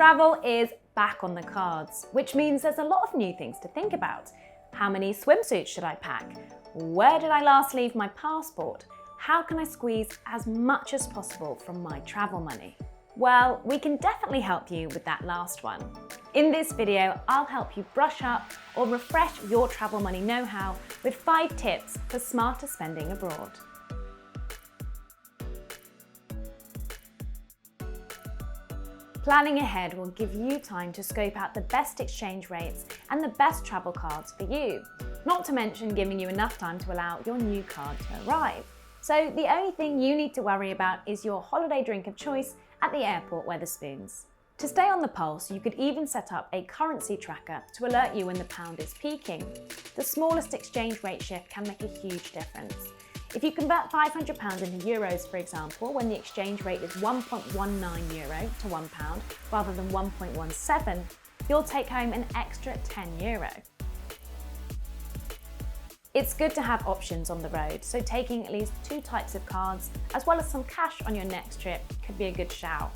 Travel is back on the cards, which means there's a lot of new things to think about. How many swimsuits should I pack? Where did I last leave my passport? How can I squeeze as much as possible from my travel money? Well, we can definitely help you with that last one. In this video, I'll help you brush up or refresh your travel money know-how with 5 tips for smarter spending abroad. Planning ahead will give you time to scope out the best exchange rates and the best travel cards for you, not to mention giving you enough time to allow your new card to arrive. So the only thing you need to worry about is your holiday drink of choice at the airport Wetherspoons. To stay on the pulse, you could even set up a currency tracker to alert you when the pound is peaking. The smallest exchange rate shift can make a huge difference. If you convert £500 into euros, for example, when the exchange rate is 1.19 euro to £1 rather than 1.17, you'll take home an extra €10. It's good to have options on the road, so taking at least 2 types of cards, as well as some cash on your next trip, could be a good shout.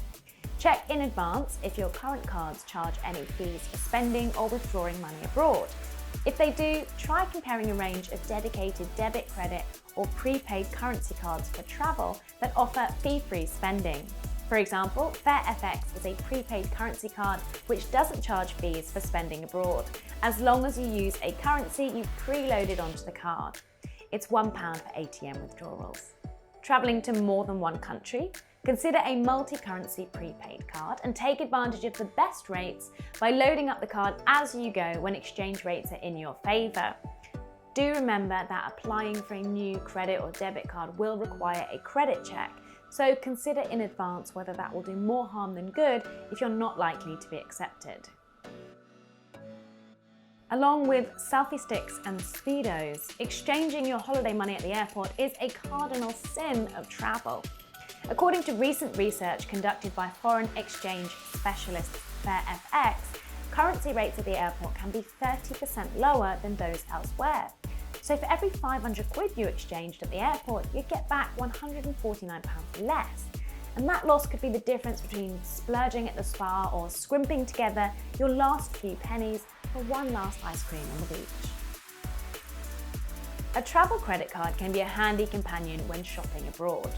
Check in advance if your current cards charge any fees for spending or withdrawing money abroad. If they do, try comparing a range of dedicated debit, credit, or prepaid currency cards for travel that offer fee-free spending. For example, fairfx is a prepaid currency card which doesn't charge fees for spending abroad, as long as you use a currency you've preloaded onto the card. It's £1 for ATM withdrawals. Travelling to more than one country? Consider a multi-currency prepaid card and take advantage of the best rates by loading up the card as you go when exchange rates are in your favour. Do remember that applying for a new credit or debit card will require a credit check, so consider in advance whether that will do more harm than good if you're not likely to be accepted. Along with selfie sticks and Speedos, exchanging your holiday money at the airport is a cardinal sin of travel. According to recent research conducted by foreign exchange specialist fairfx, currency rates at the airport can be 30% lower than those elsewhere. So for every 500 quid you exchanged at the airport, you'd get back £149 less. And that loss could be the difference between splurging at the spa or scrimping together your last few pennies for one last ice cream on the beach. A travel credit card can be a handy companion when shopping abroad.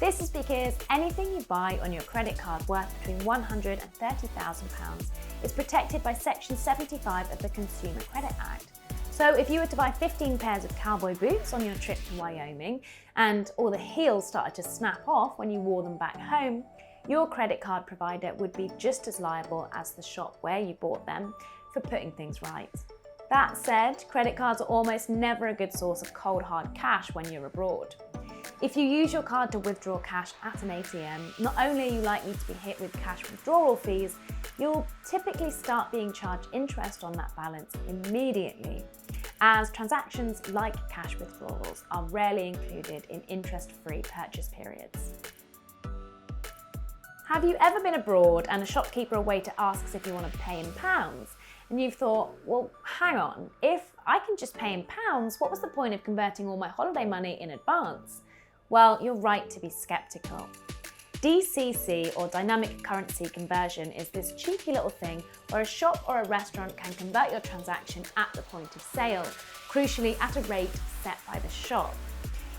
This is because anything you buy on your credit card worth between £100 and £30,000 is protected by Section 75 of the Consumer Credit Act. So if you were to buy 15 pairs of cowboy boots on your trip to Wyoming and all the heels started to snap off when you wore them back home, your credit card provider would be just as liable as the shop where you bought them for putting things right. That said, credit cards are almost never a good source of cold hard cash when you're abroad. If you use your card to withdraw cash at an ATM, not only are you likely to be hit with cash withdrawal fees, you'll typically start being charged interest on that balance immediately, as transactions like cash withdrawals are rarely included in interest-free purchase periods. Have you ever been abroad and a shopkeeper or waiter asks if you want to pay in pounds? And you've thought, well, hang on, if I can just pay in pounds, what was the point of converting all my holiday money in advance? Well, you're right to be skeptical. DCC, or dynamic currency conversion, is this cheeky little thing where a shop or a restaurant can convert your transaction at the point of sale, crucially at a rate set by the shop.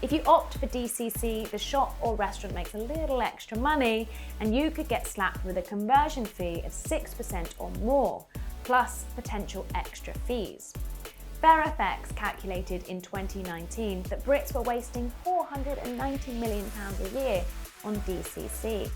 If you opt for DCC, the shop or restaurant makes a little extra money and you could get slapped with a conversion fee of 6% or more, plus potential extra fees. fairfx calculated in 2019 that Brits were wasting £490 million a year on DCC.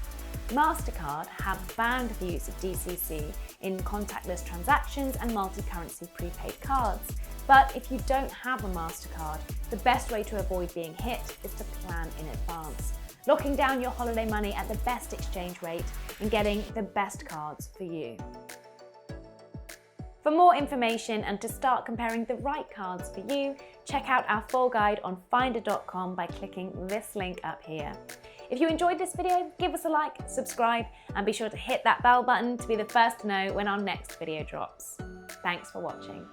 MasterCard have banned the use of DCC in contactless transactions and multi-currency prepaid cards. But if you don't have a MasterCard, the best way to avoid being hit is to plan in advance, locking down your holiday money at the best exchange rate and getting the best cards for you. For more information and to start comparing the right cards for you, check out our full guide on finder.com by clicking this link up here. If you enjoyed this video, give us a like, subscribe, and be sure to hit that bell button to be the first to know when our next video drops. Thanks for watching.